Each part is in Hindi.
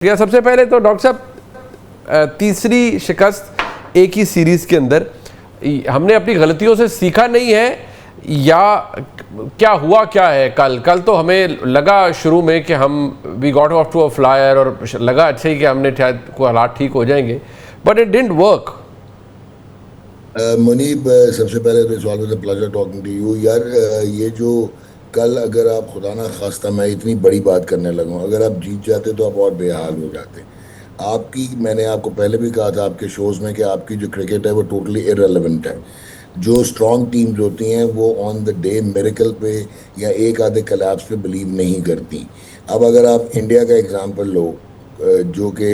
या सबसे पहले तो डॉक्टर साहब तीसरी शिकस्त एक ही सीरीज के अंदर, हमने अपनी गलतियों से सीखा नहीं है या क्या हुआ क्या है? कल तो हमें लगा शुरू में कि हम we got off to a flyer और लगा अच्छा ही कि हमने शायद कोई हालात ठीक हो जाएंगे, but it didn't work. Munib, सबसे पहले तो it's always a pleasure talking to you यार। ये जो कल अगर आप खुदा ना खास्ता मैं इतनी बड़ी बात करने लगा हूं, अगर आप जीत जाते तो आप और बेहाल हो जाते। आपकी मैंने आपको पहले भी कहा था आपके शोज में कि आपकी जो क्रिकेट है वो टोटली इररेलेवेंट है। जो स्ट्रॉन्ग टीम्स होती हैं वो ऑन द डे मिरेकल पे या एक आधे कलेप्स पे बिलीव नहीं करती। अब अगर आप इंडिया का एग्जांपल लो, जो कि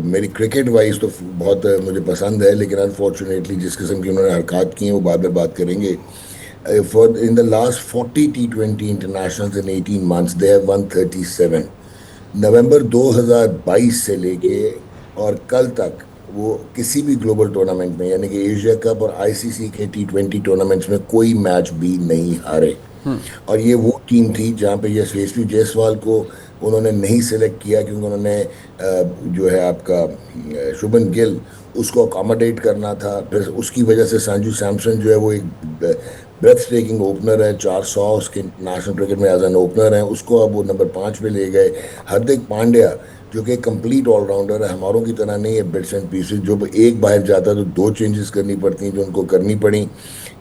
मेरी क्रिकेट वाइज तो बहुत मुझे पसंद है, लेकिन अनफॉर्चुनेटली जिस किस्म की उन्होंने हरकत की हैं वो बाद में बात करेंगे। For in the last 40 T20 internationals in 18 months they have one 37। नवंबर 2022 से लेके और कल तक वो किसी भी ग्लोबल टूर्नामेंट में यानी कि एशिया कप और आईसीसी के T20 टूर्नामेंट्स में कोई मैच भी नहीं हारे। और ये वो टीम थी जहाँ पे यशस्वी जायसवाल को उन्होंने नहीं सिलेक्ट किया क्योंकि उन्होंने जो है आपका शुभन गिल उसको अकोमोडेट करना था। फिर उसकी वजह से संजू सैमसन जो है वो एक ब्रेथ टेकिंग ओपनर है, 400 उसके नेशनल क्रिकेट में एज एन ओपनर है, उसको अब वो नंबर 5 पे ले गए। हार्दिक पांड्या जो कि कंप्लीट ऑलराउंडर है, हमारों की तरह नहीं है बिट्स एंड पीसेस, जो एक बाहर जाता है तो दो चेंजेस करनी पड़ती हैं जो उनको करनी पड़ी।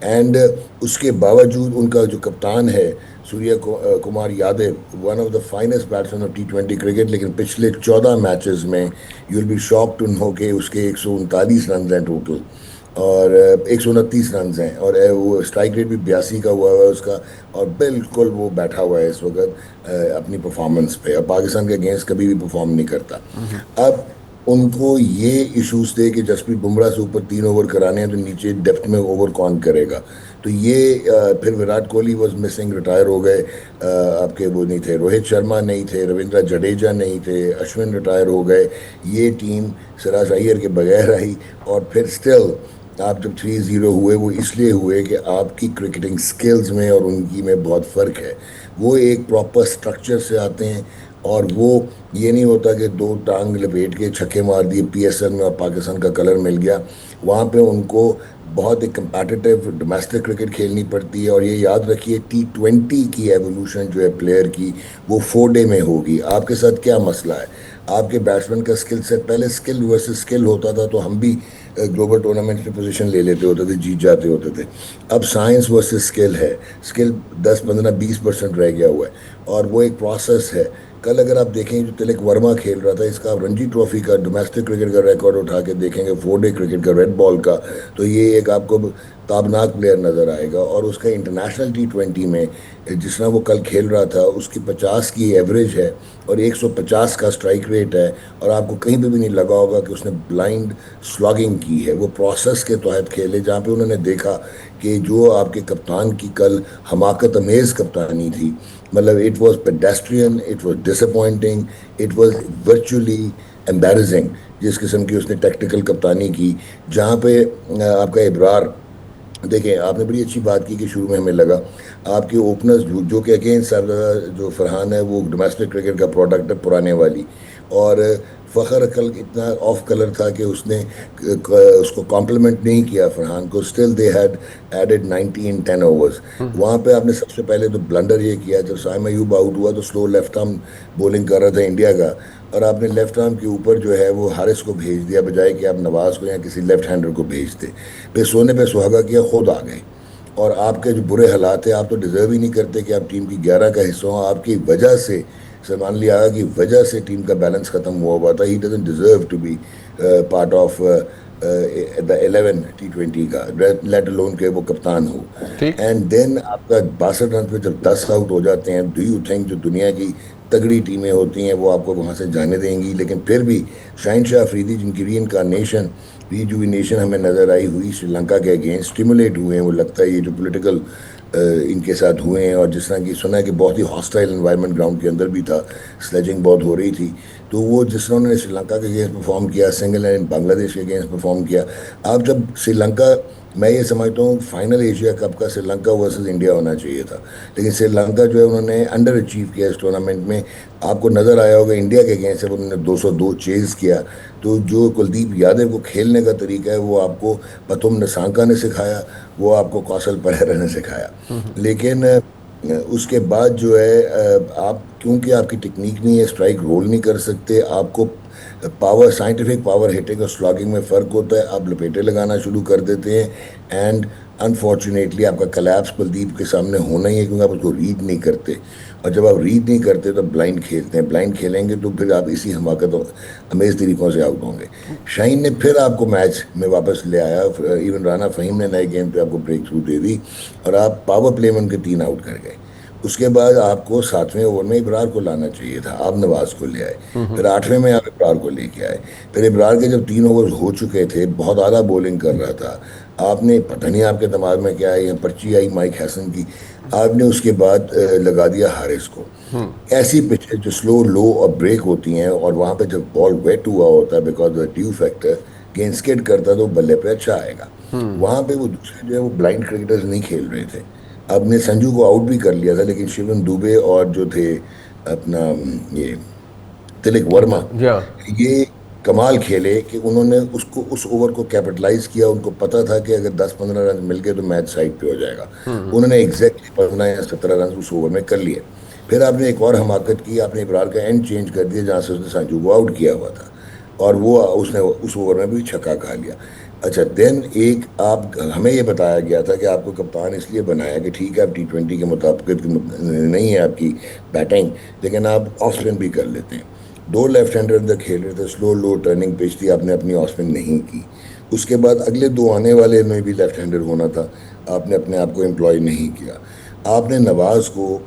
एंड उसके बावजूद उनका जो कप्तान है Kumar Yadav, one of the finest batsman of T20 cricket, लेकिन पिछले 14 मैचेस में you will be shock to know के उसके 139 रन हैं टोटल और 129 रन हैं और वो स्ट्राइक रेट भी 82 का हुआ है उसका। और बिल्कुल वो बैठा हुआ है इस वक्त अपनी परफॉर्मेंस पे। अब पाकिस्तान के अगेंस्ट कभी भी परफॉर्म नहीं करता। अब उनको ये इश्यूज थे कि जसप्रीत बुमराह से ऊपर 3 ओवर कराने हैं तो नीचे डेप्थ में ओवर कौन करेगा। तो ये फिर Virat Kohli was missing, retire हो गए। आपके वो नहीं थे, रोहित शर्मा नहीं थे, रविंद्र जडेजा नहीं थे, अश्विन रिटायर हो गए। ये टीम सिराज अय्यर के बगैर आई। और फिर स्टिल आप जब 3-0 हुए वो इसलिए हुए कि आपकी क्रिकेटिंग स्किल्स में और उनकी में बहुत फ़र्क है। वो एक प्रॉपर स्ट्रक्चर से आते हैं और वो ये नहीं होता कि दो टांग लपेट के छक्के मार दिए पीएसएल में और पाकिस्तान का कलर मिल गया। वहाँ पे उनको बहुत एक कंपेटिटिव डोमेस्टिक क्रिकेट खेलनी पड़ती है। और ये याद रखिए T20 की एवोल्यूशन जो है प्लेयर की वो 4 डे में होगी। आपके साथ क्या मसला है? आपके बैट्समैन का स्किल सेट पहले स्किल वर्सेस स्किल होता था तो हम भी ग्लोबल टूर्नामेंट में पोजीशन ले लेते होते थे, जीत जाते होते थे। अब साइंस वर्सेस स्किल है। स्किल 10-15-20% रह गया हुआ है और वो एक प्रोसेस है। कल अगर आप देखें जो तिलक वर्मा खेल रहा था, इसका आप रणजी ट्रॉफी का डोमेस्टिक क्रिकेट का रिकॉर्ड उठा के देखेंगे, 4 डे क्रिकेट का रेड बॉल का, तो ये एक आपको ताबनाक प्लेयर नज़र आएगा। और उसका इंटरनेशनल T20 में जिस तरह वो कल खेल रहा था उसकी 50 की एवरेज है और 150 का स्ट्राइक रेट है। और आपको कहीं पे भी नहीं लगा होगा कि उसने ब्लाइंड स्लॉगिंग की है। वो प्रोसेस के तहत खेले जहाँ पे उन्होंने देखा कि जो आपके कप्तान की कल हमाकत अमेज कप्तानी थी, मतलब it was pedestrian, it was disappointing, it was virtually embarrassing जिस किस्म की उसने टेक्टिकल कप्तानी की। जहाँ पे आपका इब्रार, देखें आपने बड़ी अच्छी बात की कि शुरू में हमें लगा आपके ओपनर्स जो कि अगेंस्ट सर जो फरहान है वो डोमेस्टिक क्रिकेट का प्रोडक्ट है पुराने वाली। और फ़खर कल इतना ऑफ कलर था कि उसने उसको कॉम्प्लीमेंट नहीं किया फरहान को। Still they had added 90 in 10 overs. वहाँ पे आपने सबसे पहले तो ब्लंडर ये किया जब साइम अयूब आउट हुआ तो स्लो लेफ्ट आर्म बॉलिंग कर रहा था इंडिया का, और आपने लेफ्ट आर्म के ऊपर जो है वो हारिस को भेज दिया बजाय कि आप नवाज को या किसी लेफ्ट हैंडर को भेजते। फिर सोने पे सुहागा किया, खुद आ गए। और आपके जो बुरे हालात है, आप तो डिजर्व ही नहीं करते कि आप टीम की 11 का हिस्सा हो। आपकी वजह से सलमान अली आगा की वजह से टीम का बैलेंस खत्म हुआ था। He doesn't deserve to be part of the 11 T20 का, लेट अलोन के वो कप्तान हो। ठीक। एंड देन आपका 62 रन पे जब 10 आउट हो जाते हैं, डू यू थिंक जो दुनिया की तगड़ी टीमें होती हैं वो आपको वहां से जाने देंगी? लेकिन फिर भी शाहिनशाह अफरीदी जिनकी रीजुविनेशन हमें नजर आई हुई श्रीलंका के अगेंस्ट, स्टिमुलेट हुए हैं वो, लगता है ये जो पॉलिटिकल इनके साथ हुए हैं। और जिस तरह की सुना है कि बहुत ही हॉस्टाइल एनवायरनमेंट ग्राउंड के अंदर भी था, स्लेजिंग बहुत हो रही थी, तो वो जिस तरह उन्होंने श्रीलंका के अगेंस्ट परफॉर्म किया, सिंगल एंड बांग्लादेश के अगेंस्ट परफॉर्म किया। आप जब श्रीलंका मैं ये समझता हूँ फाइनल एशिया कप का श्रीलंका वर्सेस इंडिया होना चाहिए था, लेकिन श्रीलंका जो है उन्होंने अंडर अचीव किया इस टूर्नामेंट में। आपको नज़र आया होगा इंडिया के अगेंस्ट जब उन्होंने 202 चेज किया, तो जो कुलदीप यादव को खेलने का तरीका है वो आपको पथुम निसांका ने सिखाया, वो आपको कौशल परेरा ने सिखाया। लेकिन उसके बाद जो है आप क्योंकि आपकी टेक्निक नहीं है, स्ट्राइक रोल नहीं कर सकते, आपको पावर, साइंटिफिक पावर हिटिंग और स्लॉगिंग में फ़र्क होता है, आप लपेटे लगाना शुरू कर देते हैं। एंड अनफॉर्चुनेटली आपका कलैप्स कुलदीप के सामने होना ही है, क्योंकि आप उसको रीड नहीं करते। और जब आप रीड नहीं करते तो ब्लाइंड खेलते हैं, ब्लाइंड खेलेंगे तो फिर आप इसी हमाकत और अमेज तरीक़ों से आउट होंगे। शाहीन ने फिर आपको मैच में वापस ले आया, इवन राना फ़हीम ने नए गेम पे आपको ब्रेक थ्रू दे दी, और आप पावर प्ले में उनके 3 आउट कर गए। उसके बाद आपको 7वें ओवर में इब्रार को लाना चाहिए था, आप नवाज को ले आए। फिर 8वें में आप इब्रार को लेके आए। फिर इब्रार के जब 3 ओवर हो चुके थे, बहुत आला बॉलिंग कर रहा था, आपने पता नहीं आपके दिमाग में क्या है, ये पर्ची आई माइक हैसन की, आपने उसके बाद लगा दिया हारिस को। ऐसी पिचें जो स्लो लो और ब्रेक होती हैं, और वहाँ पे जब बॉल वेट हुआ होता है बिकॉज ऑफ ड्यू फैक्टर, गेंद स्किड करता तो बल्ले पे अच्छा आएगा। वहाँ पे वो दूसरे जो है वो ब्लाइंड क्रिकेटर्स नहीं खेल रहे थे। आपने संजू को आउट भी कर लिया था, लेकिन शिवम दुबे और जो थे अपना ये तिलक वर्मा, या ये कमाल खेले कि उन्होंने उसको उस ओवर को कैपिटलाइज किया। उनको पता था कि अगर 10-15 रन मिल गए तो मैच साइड पे हो जाएगा। उन्होंने एग्जैक्टली 15 या 17 रन उस ओवर में कर लिए। फिर आपने एक और हमाकत की, आपने इब्रार का एंड चेंज कर दिया जहाँ से उसने संजू को आउट किया हुआ था, और वो उसने उस ओवर में भी छक्का खा लिया। अच्छा, देन एक आप हमें ये बताया गया था कि आपको कप्तान इसलिए बनाया कि ठीक है आप T20 के मुताबिक नहीं है आपकी बैटिंग, लेकिन आप ऑफ स्पिन भी कर लेते हैं। 2 लेफ्ट हैंडर अंदर खेल रहे थे, स्लो लो टर्निंग पिच थी, आपने अपनी ऑफ स्पिन नहीं की। उसके बाद अगले 2 आने वाले में भी लेफ्ट हैंडर होना था, आपने अपने आप को एम्प्लॉय नहीं किया। आपने नवाज को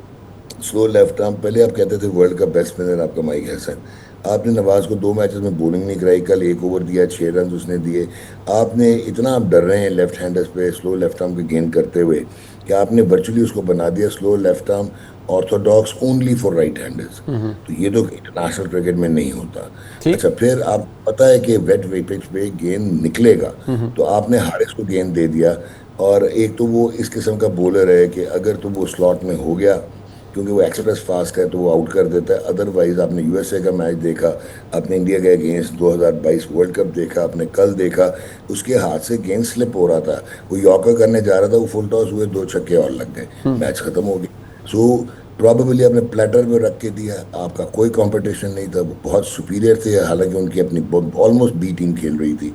स्लो लेफ्ट आर्म, पहले आप कहते थे वर्ल्ड का बेस्ट स्पिनर आपका माइक हैसन, आपने नवाज को 2 मैचेस में बॉलिंग नहीं कराई, कल 1 ओवर दिया, 6 रन उसने दिए। आपने इतना आप डर रहे हैं लेफ्ट हैंडर्स पे स्लो लेफ्ट आर्म के गेंद करते हुए कि आपने वर्चुअली उसको बना दिया slow left arm Orthodox only for right handers. तो ये तो इंटरनेशनल क्रिकेट में नहीं होता। ठीक। अच्छा, फिर आप पता है कि वेट वे पिच पे गेंद निकलेगा, तो आपने हारिस को गेंद दे दिया। और एक तो वो इस किस्म का बॉलर है कि अगर तो वो स्लॉट में हो गया, क्योंकि वो एक्सप्रेस फास्ट है, तो वो आउट कर देता है। अदरवाइज आपने यूएसए का मैच देखा, आपने इंडिया के अगेंस्ट 2022 वर्ल्ड कप देखा, आपने कल देखा, उसके हाथ से गेंद स्लिप हो रहा था, वो यॉर्कर करने जा रहा था, वो फुल टॉस हुए, 2 छक्के और लग गए, मैच खत्म हो गया। सो प्रॉबेबली आपने प्लेटर में रख के दिया, आपका कोई कंपटीशन नहीं था, वो बहुत सुपीरियर थे, हालांकि उनकी अपनी ऑलमोस्ट बी टीम खेल रही थी,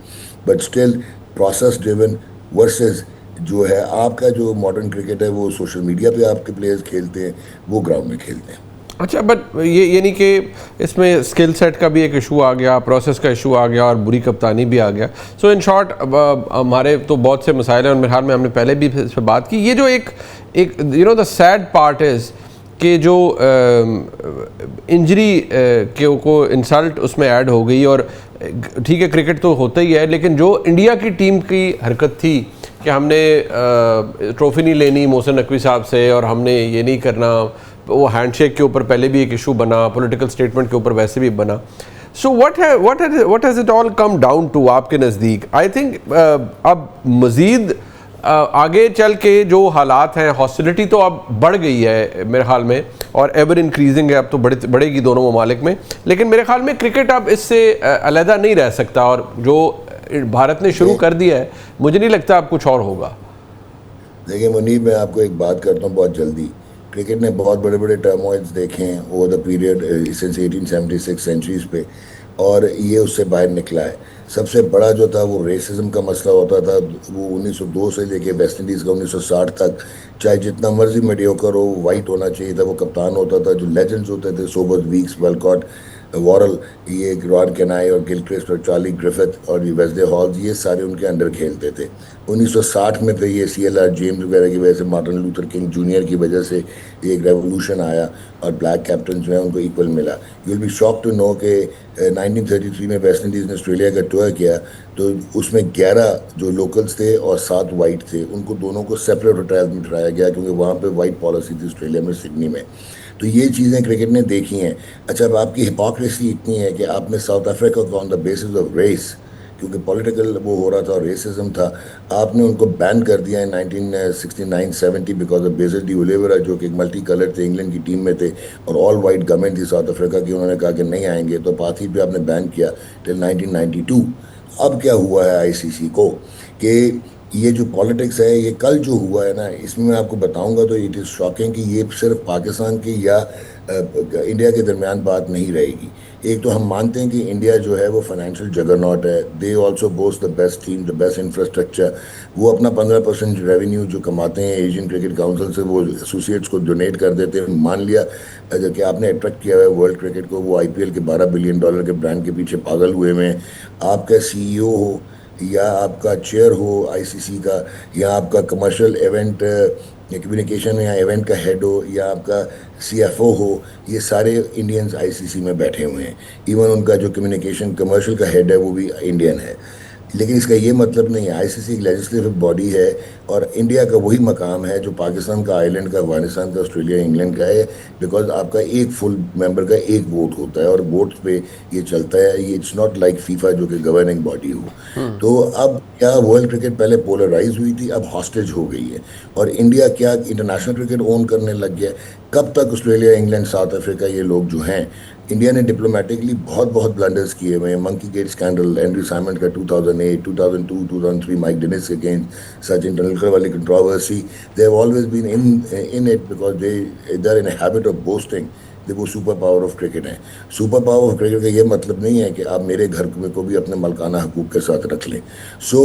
but still process driven versus जो है आपका जो मॉडर्न क्रिकेट है, वो सोशल मीडिया पे आपके प्लेयर्स खेलते हैं, वो ग्राउंड में खेलते हैं। अच्छा, बट ये नहीं कि इसमें स्किल सेट का भी एक इशू आ गया, प्रोसेस का इशू आ गया और बुरी कप्तानी भी आ गया। सो इन शॉर्ट हमारे तो बहुत से मसाइल हैं, और मेरे ख्याल में हमने पहले भी इस पर बात की। ये जो एक द सैड पार्ट इज़ कि जो इंजरी को इंसल्ट उसमें ऐड हो गई, और ठीक है क्रिकेट तो होता ही है, लेकिन जो इंडिया की टीम की हरकत थी कि हमने ट्रॉफी नहीं लेनी मोहसिन नकवी साहब से, और हमने ये नहीं करना, वो हैंडशेक के ऊपर पहले भी एक इशू बना, पॉलिटिकल स्टेटमेंट के ऊपर वैसे भी बना। So what has it all come down to आपके नज़दीक? आई थिंक अब मज़ीद आगे चल के जो हालात हैं, हॉस्टिलिटी तो अब बढ़ गई है मेरे ख्याल में, और एवर इंक्रीजिंग है, अब तो बढ़ेगी दोनों ममालिक में। लेकिन मेरे ख्याल में क्रिकेट अब इससे अलहदा नहीं रह सकता, और जो भारत ने शुरू कर दिया है, मुझे नहीं लगता अब कुछ और होगा। देखिए मुनीब, मैं आपको एक बात करता हूँ बहुत जल्दी। क्रिकेट ने बहुत बड़े बड़े टर्मोइल्स देखे हैं over the period since 1876 centuries पे, और ये उससे बाहर निकला है। सबसे बड़ा जो था वो रेसिज्म का मसला होता था, वो 1902 से लेके वेस्ट इंडीज़ का 1960 तक, चाहे जितना मर्जी मीडियोकर हो, वाइट होना चाहिए था, वो कप्तान होता था। जो लेजेंड्स होते थे, सोबर्स, वीक्स, वेलकॉट, वॉरल, ये रॉन केनाई और गिलक्रिस्ट और चार्ली ग्रिफिथ और ये वेस्ले हॉल्स, ये सारे उनके अंडर खेलते थे। 1960 में फिर ये CLR जेम्स वगैरह की वजह से, मार्टिन लूथर किंग जूनियर की वजह से ये एक रेवोल्यूशन आया, और ब्लैक कैप्टन जो है उनको इक्वल मिला। You will be shock to know कि 1933 में वेस्ट इंडीज़ ने ऑस्ट्रेलिया का टूर किया, तो उसमें 11 जो लोकल्स थे और 7 वाइट थे, उनको दोनों को सेपरेट होटल्स में ठहराया गया, क्योंकि वहाँ पे वाइट पॉलिसी थी ऑस्ट्रेलिया में, सिडनी में। तो ये चीज़ें क्रिकेट ने देखी हैं। अच्छा, अब आपकी हिपोक्रेसी इतनी है कि आपने साउथ अफ्रीका को on the basis of race क्योंकि पॉलिटिकल वो हो रहा था और रेसिज्म था। आपने उनको बैन कर दिया इन 1969-70 because of BECIL de Oliveira, जो कि एक मल्टी कलर थे, इंग्लैंड की टीम में थे और ऑल वाइट गवर्नमेंट थी साउथ अफ्रीका की। उन्होंने कहा कि नहीं आएंगे, तो अपार्थाइड पे आपने बैन किया टिल 1992। अब क्या हुआ है आईसीसी को कि ये जो पॉलिटिक्स है, ये कल जो हुआ है ना, इसमें मैं आपको बताऊंगा तो इट इज़ शॉकिंग कि ये सिर्फ पाकिस्तान की या इंडिया के दरमियान बात नहीं रहेगी। एक तो हम मानते हैं कि इंडिया जो है वो फाइनेंशियल जगरनॉट है, they also boast the best team, the best infrastructure. वो अपना 15% रेवेन्यू जो कमाते हैं एशियन क्रिकेट काउंसिल से, वो एसोसिएट्स को डोनेट कर देते हैं। मान लिया कि आपने अट्रैक्ट किया है वर्ल्ड क्रिकेट को, वो आईपीएल के $12 बिलियन के ब्रांड के पीछे पागल हुए में। आपका सीईओ हो या आपका चेयर हो आईसीसी का, या आपका कमर्शियल इवेंट कम्युनिकेशन या इवेंट का हेड हो, या आपका सीएफओ हो, ये सारे इंडियंस आईसीसी में बैठे हुए हैं। इवन उनका जो कम्युनिकेशन कमर्शियल का हेड है वो भी इंडियन है। लेकिन इसका ये मतलब नहीं है, आईसीसी एक लेजिस्लेटिव बॉडी है और इंडिया का वही मकाम है जो पाकिस्तान का, आयरलैंड का, अफगानिस्तान का, ऑस्ट्रेलिया, इंग्लैंड का है। बिकॉज आपका एक फुल मेंबर का एक वोट होता है और वोट पे ये चलता है। ये इट्स नॉट लाइक फीफा जो कि गवर्निंग बॉडी हो। तो अब क्या, वर्ल्ड क्रिकेट पहले पोलराइज हुई थी, अब हॉस्टेज हो गई है और इंडिया क्या इंटरनेशनल क्रिकेट ओन करने लग गया है। कब तक ऑस्ट्रेलिया, इंग्लैंड, साउथ अफ्रीका, ये लोग जो हैं, इंडिया ने डिप्लोमेटिकली बहुत बहुत ब्लंडर्स किए हुए हैं। Monkey gate scandal, Andrew Symond का 2008, 2002, 2003 माइक डेनिस के अगेंस्ट, सचिन तेंदुलकर वाली controversy, they have always been in it because they are in a habit of boasting वो सुपर पावर ऑफ क्रिकेट है। सुपर पावर ऑफ क्रिकेट का ये मतलब नहीं है कि आप मेरे घर में को भी अपने मलकाना हकूक के साथ रख लें। सो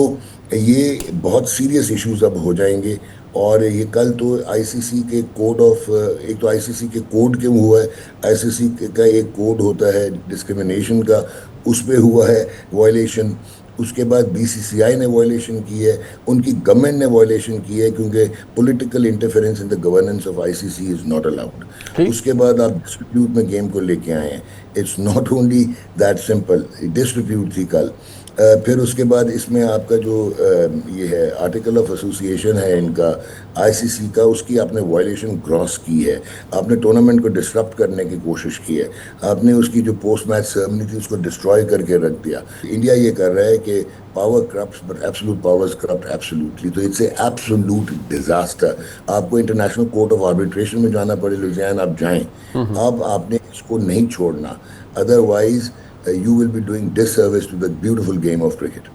ये बहुत सीरियस इश्यूज अब हो जाएंगे। और ये कल तो आईसीसी के कोड ऑफ, एक तो आईसीसी के कोड क्यों हुआ है, आईसीसी का एक कोड होता है डिस्क्रिमिनेशन का, उस पर हुआ है वायलेशन। उसके बाद बीसीसीआई ने वायलेशन की है, उनकी गवर्नमेंट ने वायलेशन की है, क्योंकि political interference in the governance of ICC is not allowed. ठीक। उसके बाद आप डिस्ट्रीब्यूट में गेम को लेके आए हैं। It's not only that simple, distribute थी कल। फिर उसके बाद इसमें आपका जो ये है आर्टिकल ऑफ एसोसिएशन है इनका आईसीसी का, उसकी आपने वायलेशन क्रॉस की है। आपने टूर्नामेंट को डिसरप्ट करने की कोशिश की है। आपने उसकी जो पोस्ट मैच सेरेमनी थी उसको डिस्ट्रॉय करके रख दिया। इंडिया ये कर रहा है कि power corrupts but absolute powers corrupt absolutely. तो इट्स ए एब्सोल्यूट डिजास्टर। आपको इंटरनेशनल कोर्ट ऑफ आर्बिट्रेशन में जाना पड़े, लुधियाना आप जाएं। अब आपने इसको नहीं छोड़ना, otherwise you will be doing disservice to the beautiful game of cricket.